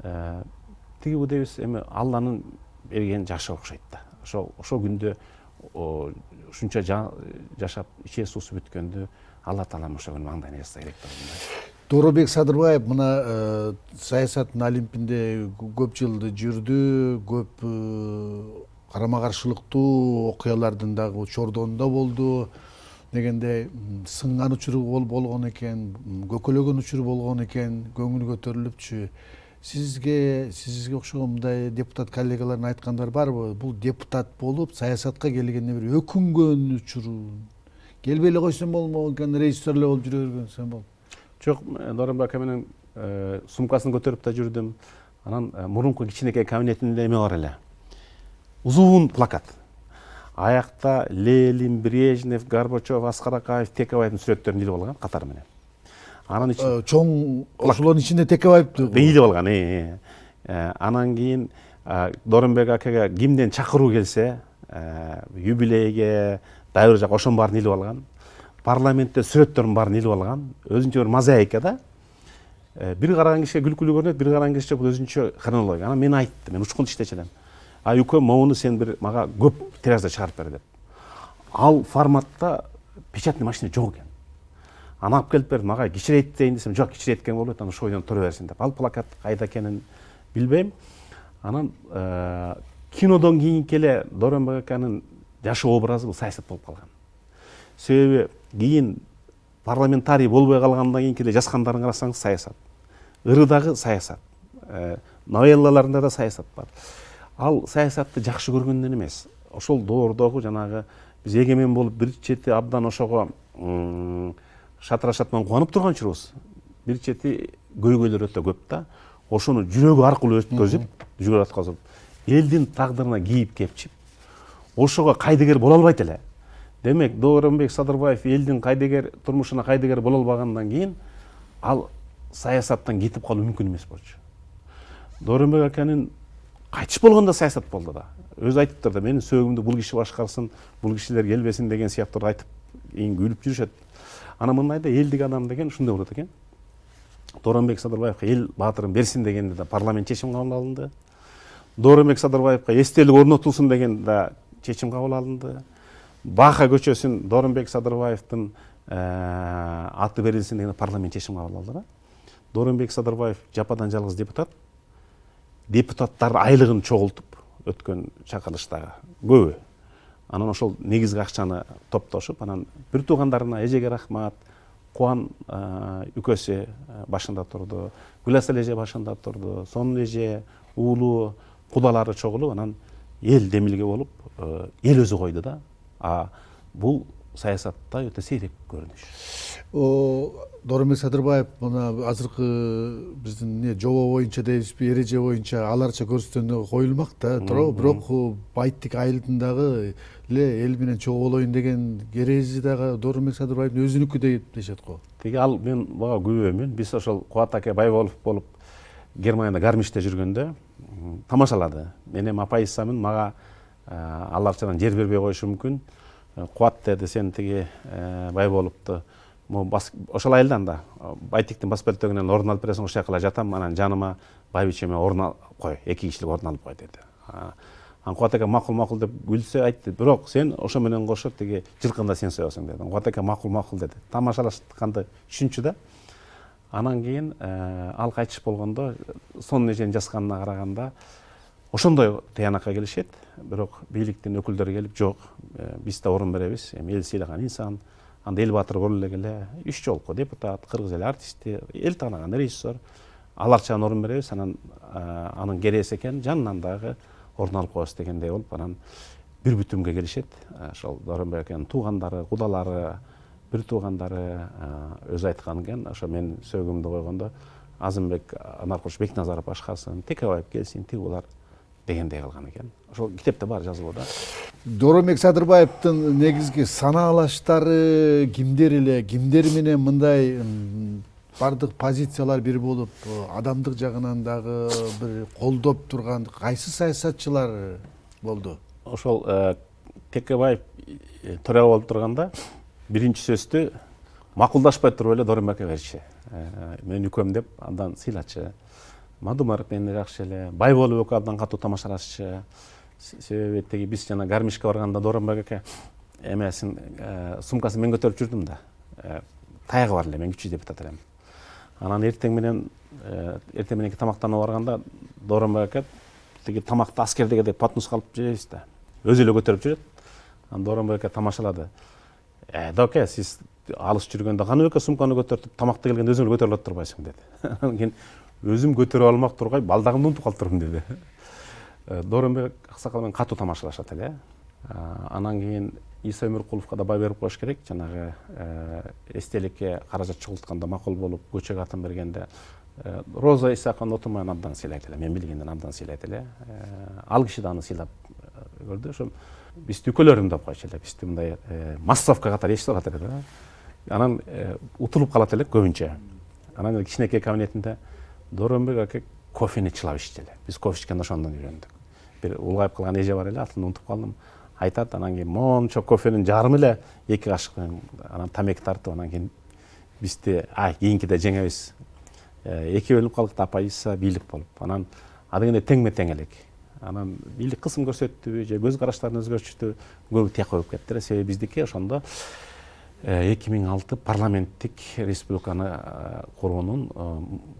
тиги бу дебиз эми Алланын берген жашы окшойт да. Ошол күндө ушунча жашап иче суусу бүткөндү Алла Таалам ошол күнү маңдайына жазса керек да. Дооробек Садырбаев мына саясаттын олимпинде көп жылды жүрдү, көп карама каршылыктуу окуялардын дагы чордонунда болду дегенде сынган учуру болгон экен, көкөлөгөн учуру болгон экен, көңүл көтөрүлүпчү. Сизге окшогон мындай депутат коллегалардын айткандары барбы? Бул депутат болуп саясатка келгенде бир өкүнгөн учуру, келбей эле койсом болмок экен, режиссер эле болуп жүрө бергенсем болду. Жок, Дооронбек ака менен сумкасын көтөрүп да жүрдүм. Анан мурунку кичинекей кабинетинде эме бар эле. Узун плакат. Аякта Ленин, Брежнев, Горбачев, Аскар Акаев, Текебаевдин сүрөттөрүн илип алган катары менен. Анан чоң ошолордун ичинде Текебаевди илип алган. Анан кийин Дооронбек акага кимден чакыруу келсе, юбилейге, дайыр жак ошонун баарын илип алган. Парламентте сүрөттөрүн баарын илип алган. Өзүнчө бир мозаика да. Бир караган кишиге күлкүлүү көрүнөт, бир караган кишиге бул өзүнчө хронология. Анан мен айттым, мен учкун иштечи элем. Үкөм моуну сен бир мага көп тиражда чыгарып бер деп. Ал форматта печатный машина жок экен. Аны алып келип берди, мага кичирейтейин десем, жок, кичирейткен болбойт, аны ошол бойдон тура берсин деп. Ал плакат кайда экенин билбейм. Анан кинодон кийинки эле Дооронбек аканын жашы образы бул саясат болуп калган. Себеби кийин парламентарий болбой калгандан кийинки эле жазгандарың карасаңыз саясат. Ырыдагы саясат. Новеллаларында да саясат бар. Ал саясатты жакшы көргөндөн эмес. Ошол доордогу жанагы биз эгемен болуп бир чети абдан ошого шатырашат менен кубанып турган учурубуз. Бир чети көйгөйлөр өтө көп да. Ошону жүрөгү аркылуу өткөзүп, элдин тагдырына кийип кепчип, ошого кайдыгер боло албайт эле. Демек, Дооронбек Садырбаев элдин кайдыгер турмушуна кайдыгер боло албагандан кийин ал саясаттан кетип калуу мүмкүн эмес болчу. Дооронбек аканын кайтыш болгондо саясат болду да. Өзү айтыптыр да, менин сөөгүмдү бул киши башкарсын, бул кишилер келбесин деген сыяктуу айтып, кийин күлүп жүрүшөт. Анан мындайда элдик адам деген ушундай болот экен. Дооронбек Садырбаевга эл баатырын берсин дегенде да парламент чечим кабыл алынды. Дооронбек Садырбаевга эстелик орнотулсун дегенде да чечим кабыл алынды. Баха көчөсүн Дооронбек Садырбаевдин аты берилсин деген парламент чечим кабыл алды да. Дооронбек Садырбаев жападан жалгыз депутат. Депутаттар айлыгын чогултуп өткөн чакырылыштагы көбү. Анан ошол негизги акчаны топтошуп, анан бир туугандарына эжеге рахмат, Кубан үкөсү башында турду, Гүласыл эже башында турду, сонун эже, уулу, кудалары чогулуп, анан эл демилге болуп, эл өзү койду да. Бул саясатта өтө сейрек көрүнүш. Дооронбек Садырбаев мына азыркы биздин жоба боюнча дейбизби, эреже боюнча аларча көрсөтүүнү коюлмак да. Бирок байттик айылдындагы эле эл менен чогуу болоюн деген эреже дагы Дооронбек Садырбаевдин өзүнүкү деп дешет го. Тиги ал мен бага күбөмүн. Биз ошол Кубат аке Байболов болуп Германияда Гармиште жүргөндө тамашалады. Мен эми апайысамын, мага аларчадан жер бербей коюшу мүмкүн. Кубат деди, сен тиги Байболовду ошол айылдан да Байтиктин баспелтөгүнөн орун алып бересиң, ошол жакка жатам, анан жаныма байбичеме орун кой, 2 кишилик орун алып кой деди. Анан Кубат ака макул деп күлсө айтты, бирок сен ошо менен кошо тиги жылкында сен соёсуң деди. Кубат ака макул деди. Тамашалашканды түшүнчү да. Анан кийин ал кайтыш болгондо сонун эженин жазганына караганда ошондой тыянакка келишет. Бирок бийликтин өкүлдөрү келип, жок, биз да орун беребиз. Эми эл сыйлаган инсан, анда эл баатыр боло эле, 3 жолку депутат, кыргыз эл артисти, эл тааныган режиссер, аларчан орун беребиз, анын кереси экен, жанынан дагы орун алып коебуз дегендей болуп, анан бир бүтүмгө келишет. Ошол Дооронбек аканын туугандары, кудалары, бир туугандары өзү айткан экен, ошо мен сөөгүмдү койгондо Азымбек Анаркулович Бекназаров башкарсын, Текебаев келсин, тиги булар дегендей калган экен. Ошол китепте бар жазылуу да. Дооронбек Садырбаевдин негизги санаалаштары кимдер эле, кимдер менен мындай бардык позициялар бир болуп, адамдык жагынан дагы бир колдоп турган кайсы саясатчылар болду? Ошол Текебаев төраба болуп турганда биринчи сөздү макулдашпай туруп эле Дооронбекке берчи. Мен үкөм деп андан сыйлачы. Мадумаров мени жакшы эле, Байболов экөө абдан катуу тамашалашчу. Себеби теги биз жана гармишке барганда Дооронбек аке эмесин сумкасын мен көтөрүп жүрдүм да. Таягы бар эле, мен күчтүү депутат элем. Анан эртең мененки тамактанып барганда Дооронбек аке теги тамакты аскердеги подноско алып жейбиз да. Өзү эле көтөрүп жүрөт. Анан Дооронбек аке тамашалады. Доке, сиз алыс жүргөндө каны сумканы көтөрүп тамакты келгенде өзүң эле көтөрүп турбайсың деди. Анан кийин өзүм көтөрүп алмак тургай балдагымды унутуп калыптырмын деди. Дооронбек аксакал менен катуу тамашалашат эле. Анан кийин Иса Өмүркуловго да бай берип коюш керек. Жанагы эстеликке каражат чогултканда макул болуп көчөгө атын бергенде Роза Исаковна отурмай абдан сыйлайт эле. Мен билгенден абдан сыйлайт эле. Ал киши да аны сыйлап көрдү. Ошо биз түйкөлөрүм деп койчу эле. Бизди мындай массовка катары ешти катары да. Анан утулуп калат эле көбүнчө. Анан кичинекей кабинетинде Дооронбек аке кофени чылап ичти эле. Биз кофе ичкенде ошондон үйрөндүк. Бир улгайып калган эже бар эле, атын унутуп калдым. Айтат, анан кийин мончо кофенин жарымы эле 2 кашык менен анан тамеки тартып, анан кийин бизди кийинкиде жеңебиз. 2 бөлүнүп калдык, апа Иса бийлик болуп. Анан адегенде теңме тең элек. Анан бийлик кысым көрсөттүбү же көз караштарын өзгөртүштү, көбү тияка коюп кетти. Себеби биздики ошондо 2006 парламенттик республиканы куруунун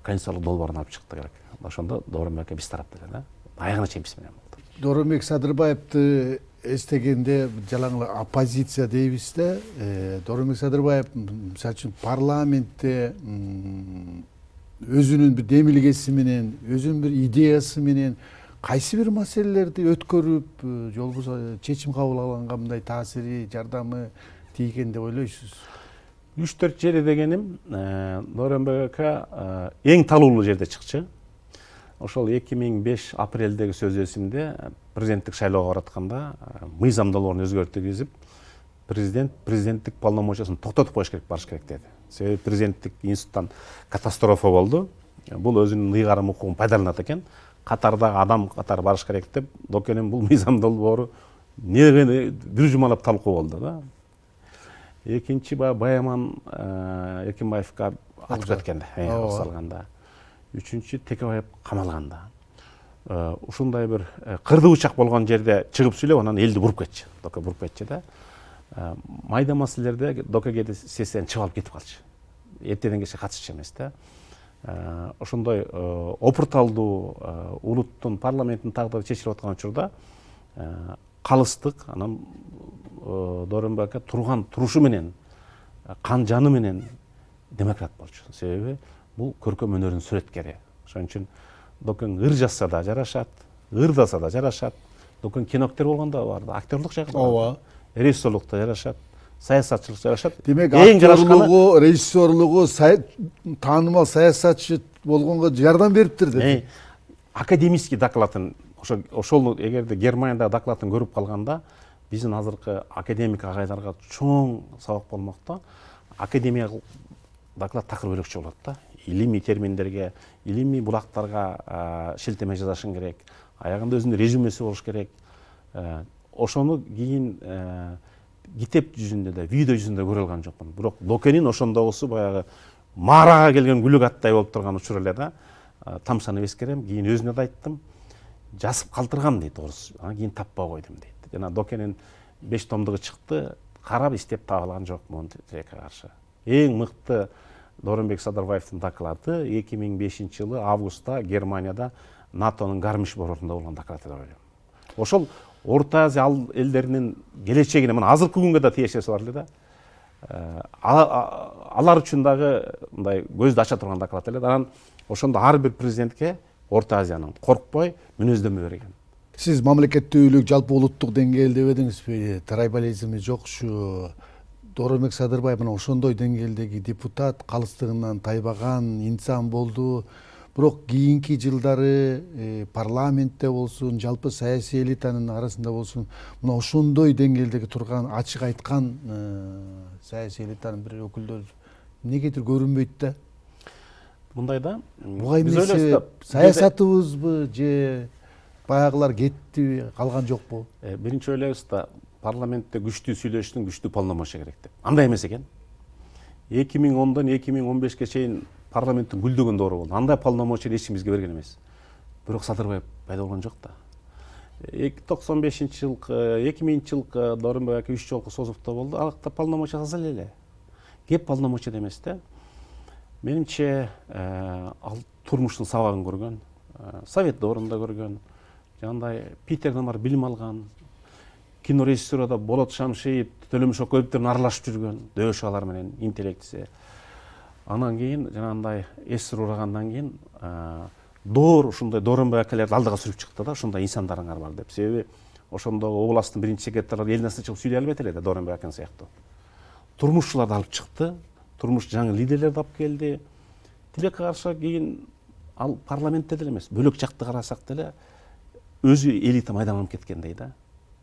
конституциялык долбоорун алып чыкты керек. Ошондо Дооронбек биз тарапта эле да. Аягына чейин биз менен болду. Дооронбек Садырбаевди эстегенде жалаңла оппозиция дейбиз да. Дооронбек Садырбаев мисалы үчүн парламентте өзүнүн бир демилгеси менен, өзүнүн бир идеясы менен кайсы бир маселелерди өткөрүп, же болбосо чечим кабыл алганга мындай таасири, жардамы тийген деп ойлойсуз? 3-4 жери дегеним Дооронбек ака эң талуулуу жерде чыкчу. Ошол 2005 апрелдеги сөз эсимде, президенттик шайлоого баратканда мыйзам долбоорун өзгөртүп президенттик полномочиясын токтотуп коюш керек, барыш керек деди. Себеби президенттик институттан катастрофа болду. Бул өзүнүн ыйгарым укугун пайдаланат экен. Катардагы адам катары барыш керек деп, Докенин бул мыйзам долбоору бир жумалап талкуу болду да. Экинчи Баяман Эркинбаевга атып кеткенде, салганда. Үчүнчү Текебаев камалганда. Ушундай бир кырды учак болгон жерде чыгып сүйлөп, анан элди буруп кетчү. Доке буруп кетчү да. Майда маселелерде Докеге сессиядан чыгып алып кетип калчу. Эртеден кечке катышчу эмес да. Ошондой опурталдуу улуттун парламенттин тагдыры чечилип аткан учурда калыстык, анан Дооронбек ака турган турушу менен, кан жаны менен демократ болчу. Себеби бул көркөм өнөрдүн сүрөткери. Ошон үчүн Докен ыр жазса да жарашат, ырдаса да жарашат. Докен киноактер болгондо бар, актерлук жагы бар. Ооба. Режиссерлукта жарашат, саясатчылык жарашат. Демек, актерлугу, режиссерлугу, таанымал саясатчы болгонго жардам бериптир деп. Академический докладын, ошол эгерде Германияда докладын көрүп калганда, биздин азыркы академик агайларга чоң сабак болмокто. Академиялык доклад такыр бөлөкчө болот да. Илимий терминдерге, илимий булактарга шилтеме жазышың керек. Аягында өзүнүн резюмеси болуш керек. Ошону кийин китеп жүзүндө да, видео жүзүндө көрө алган жокмун. Бирок Докенин ошондогусу баягы маарага келген күлүк аттай болуп турган учур эле да. Тамшанып эскерем, кийин өзүнө да айттым. Жазып калтыргам дейт орус. Анан кийин таппай койдум дейт. Жана Докенин 5 томдугу чыкты, карап иштеп таба алган жокмун тилекке каршы. Эң мыкты Дооронбек Садырбаевдин доклады 2005 жылы августта Германияда НАТОнун Гармиш боротунда болгон доклад деп ойлойм. Ошол Орто Азия элдеринин келечегине, мына азыркы күнгө да тиешеси бар эле да. Алар үчүн дагы мындай көздү ача турган доклад эле. Анан ошондо ар бир президентке Орто Азиянын коркпой мүнөздөмө берген. Сиз мамлекеттүүлүк жалпы улуттук деңгээлде дедиңизби? Трайбализми жокчу. Дооронбек Садырбаев мына ошондой деңгээлдеги депутат, калыстыгынан тайбаган инсан болду. Бирок кийинки жылдары парламентте болсун, жалпы саясий элитанын арасында болсун, мына ошондой деңгээлдеги турган, ачык айткан саясий элитанын бир өкүлдөрү эмнегедир көрүнбөйт да. Мындай да. Буга эмесе саясатыбызбы же баягылар кеттиби, калган жокпу? Биринчи ойлойбуз да, парламентте күчтүү сүйлөшүштүн күчтүү полномочия керек деп. Андай эмес экен. 2010дон 2015ге чейин парламенттин гүлдөгөн доору болду. Андай полномочия эч ким бизге берген эмес. Бирок Садырбаев пайда болгон жок да. 95-жылы, 2000-жылы Дооронбай аке 3 жолку созукта болду. Алакта полномочия алса эле. Кеп полномочия эмес да. Менимче ал турмуштун сабагын көргөн, совет доорунда көргөн, жандай Питерден барып билим алган, кинорежиссурада Болот Шамшиев, Төлөмүш Окоевдердин аралашып жүргөн, Дөш алар менен интеллектиси. Анан кийин жанагындай эсир урагандан кийин доор ушундай Дооронбай акелерди алдыга сүрүп чыкты да, ушундай инсандарыңар бар деп. Себеби ошондогу областтын биринчи секретары эл насыр чыгып сүйлөй албайт эле да, Дооронбай акен сыяктуу. Турмушчуларды алып чыкты, турмуш жаңы лидерлерди алып келди. Тилекке каршы кийин ал парламентте деле эмес, бөлөк жакты карасак деле өзү элита майданганып кеткендей да.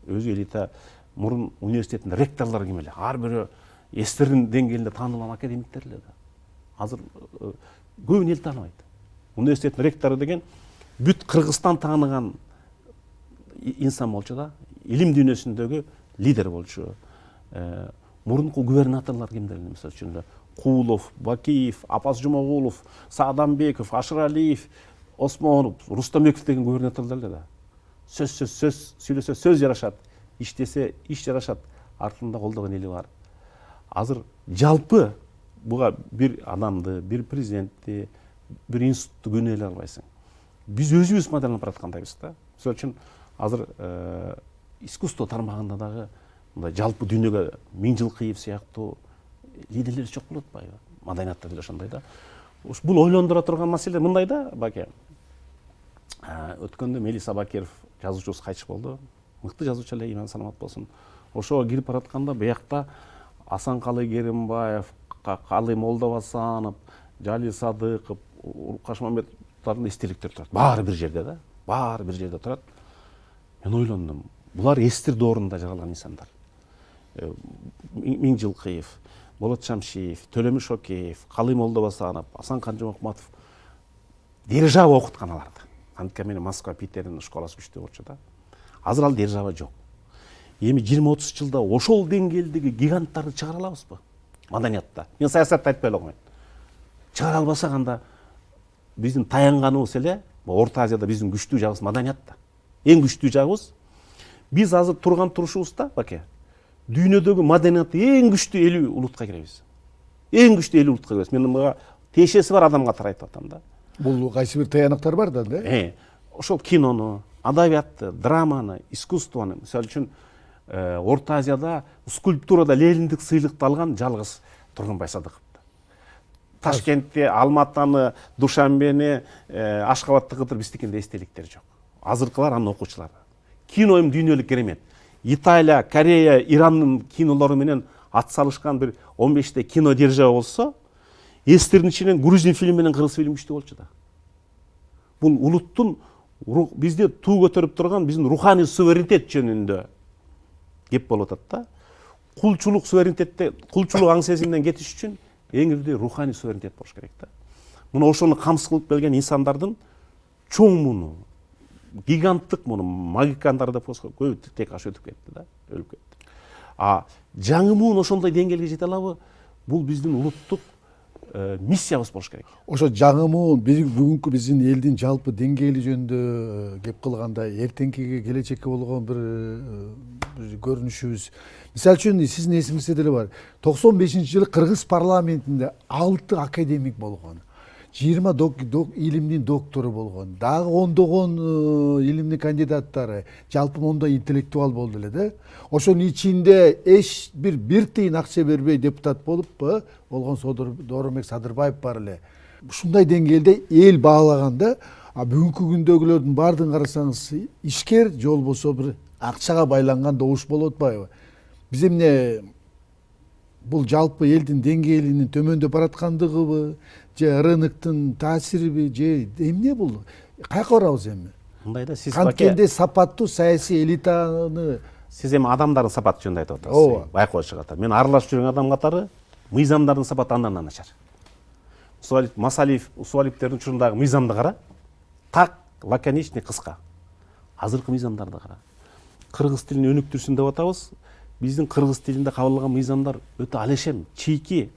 Өзү элита мурун университеттин ректорлору ким эле? Ар бирөө эстердин деңгээлинде таанылган академиктер эле да. Азыр көбүн эл тааныбайт. Университеттин ректору деген бүт Кыргызстан тааныган инсан болчу да. Илим дүйнөсүндөгү лидер болчу. Мурунку губернаторлор кимдер эле, мисалы үчүн Куулов, Бакиев, Апас Жумагулов, Саадамбеков, Ашыралиев, Осмонов, Рустамбеков деген губернаторлор эле да. Сөз сүйлөсө сөз жарашат, иштесе иш жарашат, артында колдогон эли бар. Азыр жалпы буга бир адамды, бир президентти, бир институтты күнөөлөй албайсың. Биз өзүбүз майданганып бараткандайбыз да. Мисалы үчүн азыр искусство тармагында дагы мындай жалпы дүйнөгө Миңжилкыев сыяктуу лидерлер чок болуп атпайбы? Маданиятта деле ошондой да. Бул ойлондура турган маселе мындай да, баке. Өткөндө Мелис Абакеров жазуучубуз кайтыш болду. Мыкты жазуучу эле, иман саламат болсун. Ошого кирип баратканда буякта Асанкалы Керимбаев, Калый Молдобасанов, Жалил Садыков, Кашмамбетовдун эстеликтери турат. Баары бир жерде да. Баары бир жерде турат. Мен ойлондум. Булар эстир доорунда жаралган инсандар. Миңжилкыев, Болот Шамшиев, Төлөмүш Океев, Калый Молдобасанов, Асан Канжымакматов держава окуткан аларды. Антка менен Москва, Питердин школасы күчтүү болчу да. Азыр ал держава жок. Эми 20-30 жылда ошол деңгээлдеги гиганттарды чыгара алабызбы? Маданиятта. Мен саясатты айтпай эле коймойн. Чыгара албасак анда биздин таянганыбыз эле Орто Азияда биздин күчтүү жагыбыз маданиятта. Эң күчтүү жагыбыз биз азыр турган турушубузда, баке, дүйнөдөгү маданиятты эң күчтүү 50 улутка киребиз. Эң күчтүү 50 улутка киребиз. Мен мага тиешеси бар адам катары айтып атам да. Бул кайсы бир таянактар бар да, ошол кинону, адабиятты, драманы, искусствону, мисалы үчүн Орто Азияда скульптурада Лениндик сыйлыкты алган жалгыз Тургунбай Садыков. Ташкентте, Алматаны, Душанбени, Ашкабадты кытыр биздикинде эстеликтер жок. Азыркылар анын окуучулары. Кино эми дүйнөлүк керемет. Италия, Корея, Ирандын кинолору менен ат салышкан бир 15 кино держава болсо, эстердин ичинен грузин фильм менен кыргыз фильм күчтүү болчу да. Бул улуттун бизде туу көтөрүп турган биздин руханий суверенитет жөнүндө кеп болуп атат да. Кулчулук суверенитетте, кулчулук аң сезимден кетиш үчүн эң ирди руханий суверенитет болуш керек да. Муну ошону камсыз кылып келген инсандардын чоң муну, гиганттык муну магикандар деп көбү тек аш өтүп кетти да, өлүп кетти. Жаңы муун ошондой деңгээлге жете алабы? Бул биздин улуттук миссиябыз болуш керек. Ошо жаңы муун бүгүнкү биздин элдин жалпы деңгээли жөнүндө кеп кылганда эртеңкиге келечекке болгон бир көрүнүшүбүз. Мисалы үчүн сиздин эсиңизде деле бар. 95-жылы Кыргыз парламентинде 6 академик болгон. 20 илимдин доктору болгон. Дагы ондогон илимдин кандидаттары, жалпы мондой интеллектуал болду эле да. Ошонун ичинде эч бир тыйын акча бербей депутат болуп болгон Дооронбек Садырбаев бар эле. Ушундай деңгээлде эл баалаганда, бүгүнкү күндөгүлөрдүн баардыгын карасаңыз ишкер же болбосо бир акчага байланган добуш болуп атпайбы? Биз эмне бул жалпы элдин деңгээлинин төмөндөп бараткандыгыбы, же рыноктун таасириби, же эмне бул? Каяка барабыз эми? Мындай да, сиз канткенде сапаттуу саясий элитаны сиз эми адамдардын сапаты жөнүндө айтып атасыз. Байкоочу катары. Мен аралашып жүргөн адам катары мыйзамдардын сапаты андан да начар. Масалиев, Усуалиевтердин учурундагы мыйзамды кара. Так, лаконичный, кыска. Азыркы мыйзамдарды кара. Кыргыз тилин өнүктүрсүн деп атабыз. Биздин кыргыз тилинде кабыл алган мыйзамдар өтө алешем, чийки,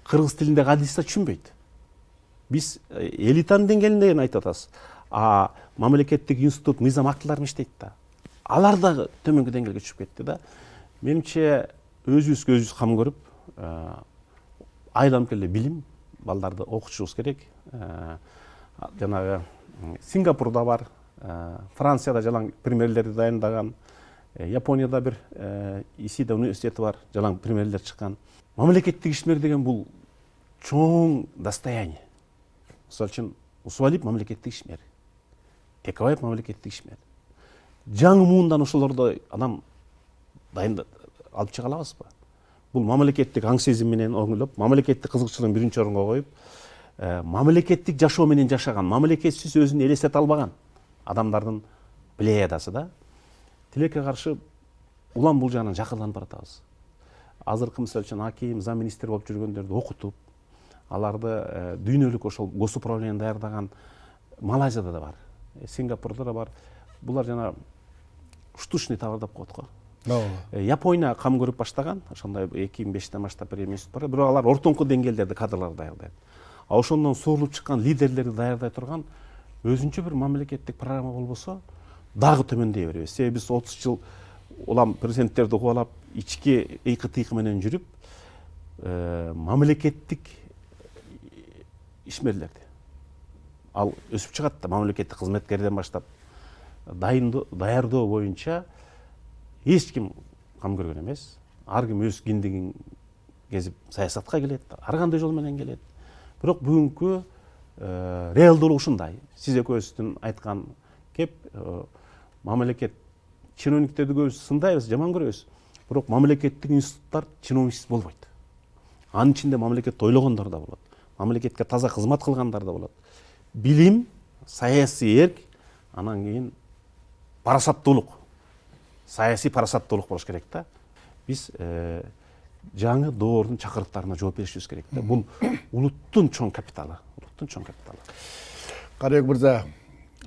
кыргыз тилиндеги адисти түшүнбөйт. Биз элитанын деңгээлинде айтып атабыз. Мамлекеттик институт мыйзам актыларын иштейт да. Алар дагы төмөнгө деңгээлге түшүп кетти да. Менимче өзүбүзгө өзүбүз кам көрүп, айланып келе билим, балдарды окутушубуз керек. Жанагы Сингапурда бар, Францияда жалаң примерлерди дайындаган, Японияда бир Исида университети бар, жалаң примерлер чыккан. Мамлекеттик ишмер деген бул чоң достояние. Мисалы үчүн Усубалиев мамлекеттик ишмер, Текебаев мамлекеттик ишмер. Жаңы муундан ошолордо адам дайындап алып чыга алабызбы? Бул мамлекеттик аң сезим менен оңулуп, мамлекеттик кызыкчылыгын биринчи орунга коюп, мамлекеттик жашоо менен жашаган, мамлекетсиз өзүн элестете албаган адамдардын плеядасы да. Тилекке каршы улам бул жагынан жакынданып баратабыз. Азыркы мисалы үчүн аким, зам министр болуп жүргөндөрдү окутуп, аларды дүйнөлүк ошол госуправление даярдаган Малайзияда да бар, Сингапурда да бар. Булар жана штучный товар деп коет го. Япония кам көрүп баштаган, ошондой 2005-тен баштап бир институт бар. Бирок алар ортоңку деңгээлдерде кадрлар даярдайт. Ошондон суурулуп чыккан лидерлерди даярдай турган өзүнчө бир мамлекеттик программа болбосо дагы төмөндөй беребиз. Себеби биз 30 жыл улам президенттерди кубалап, ички ыйкы-тыйкы менен жүрүп, мамлекеттик ишмерлерди ал өсүп чыгат да, мамлекеттик кызметкерден баштап даярдоо боюнча эч ким кам көргөн эмес. Ар ким өз киндигин кезип саясатка келет, ар кандай жол менен келет. Бирок бүгүнкү реалдуулук ушундай. Сиз экөөбүздүн айткан кеп мамлекет чиновниктерди көбүбүз сындайбыз, жаман көрөбүз. Бирок мамлекеттик институттар чиновниксиз болбойт. Анын ичинде мамлекетти ойлогондор да болот. Мамлекетке таза кызмат кылгандар да болот. Билим, саясий эрк, анан кийин парасаттуулук, саясий парасаттуулук болуш керек да. Биз жаңы доордун чакырыктарына жооп беришибиз керек да. Бул улуттун чоң капиталы, улуттун чоң капиталы. Карабек мырза,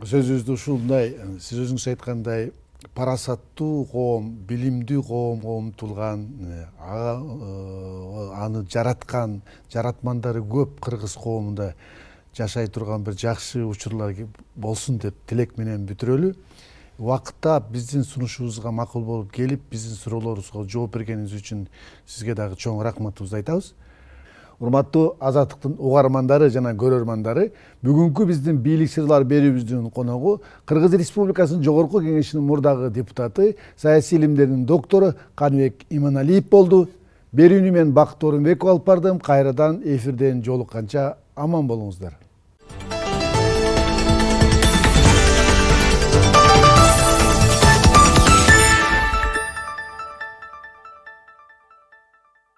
сөзүбүздү ушундай, сиз өзүңүз айткандай, парасаттуу коом, билимдүү коомго умтулган, аны жараткан, жаратмандары көп кыргыз коомунда жашай турган бир жакшы учурлар болсун деп тилек менен бүтүрөлү. Убакытта биздин сунушубузга макул болуп келип, биздин суроолорубузга жооп бергениңиз үчүн сизге дагы чоң рахматыбызды айтабыз. Урматтуу Азаттыктын угармандары жана көрөрмандары, бүгүнкү биздин бийлик сырлар берүүбүздүн коногу Кыргыз Республикасынын Жогорку Кеңешинин мурдагы депутаты, саясий илимдердин доктору Каныбек Иманалиев болду. Берүүнү мен Бакыт Орунбеков алып бардым. Кайрадан эфирден жолукканча аман болуңуздар.